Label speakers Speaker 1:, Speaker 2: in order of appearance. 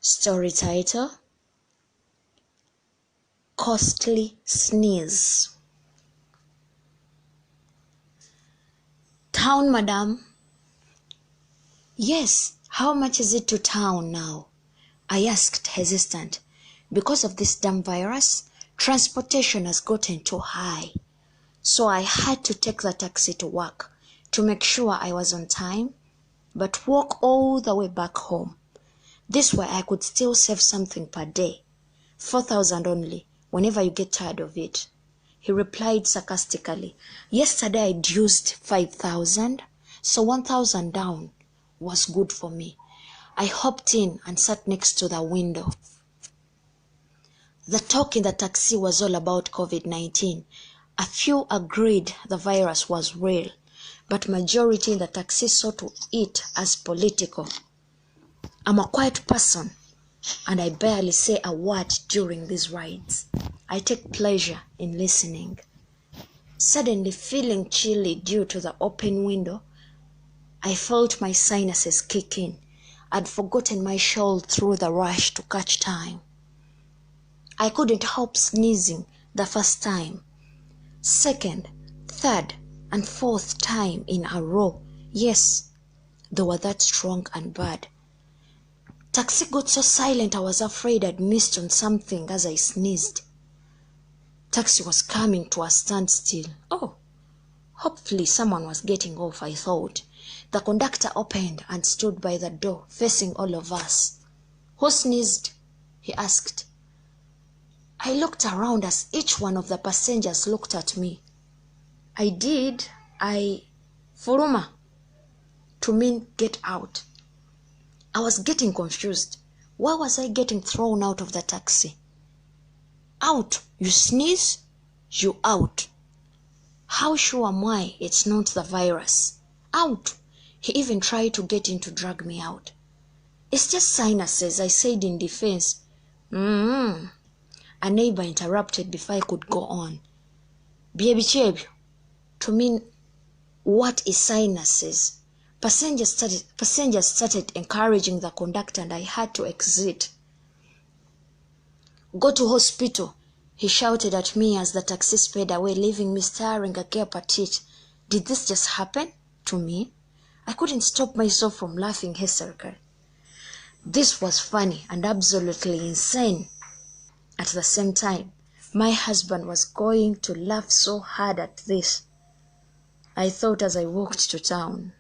Speaker 1: Story title: Costly Sneeze. Town, madam? Yes, how much is it to town now? I asked, hesitant. Because of this damn virus, transportation has gotten too high. So I had to take the taxi to work to make sure I was on time, but walk all the way back home. This way I could still save something per day. 4,000 only, whenever you get tired of it. He replied sarcastically. Yesterday I'd used 5,000, so 1,000 down was good for me. I hopped in and sat next to the window. The talk in the taxi was all about COVID-19. A few agreed the virus was real, but majority in the taxi saw to it as political. I'm a quiet person, and I barely say a word during these rides. I take pleasure in listening. Suddenly feeling chilly due to the open window, I felt my sinuses kick in. I'd forgotten my shawl through the rush to catch time. I couldn't help sneezing the first time. Second, third, and fourth time in a row. Yes, they were that strong and bad. Taxi got so silent I was afraid I'd missed on something as I sneezed. Taxi was coming to a standstill. Oh, hopefully someone was getting off, I thought. The conductor opened and stood by the door, facing all of us. Who sneezed? He asked. I looked around as each one of the passengers looked at me. I did. Furuma, to mean get out. I was getting confused. Why was I getting thrown out of the taxi? Out? You sneeze? You out. How sure am I it's not the virus? Out. He even tried to get in to drag me out. It's just sinuses, I said in defense. A neighbor interrupted before I could go on. Biebichebyo, to mean what is sinuses? Passengers started encouraging the conductor and I had to exit. Go to hospital, he shouted at me as the taxi sped away, leaving me staring agape at it. Did this just happen to me? I couldn't stop myself from laughing hysterically. This was funny and absolutely insane. At the same time, my husband was going to laugh so hard at this, I thought as I walked to town.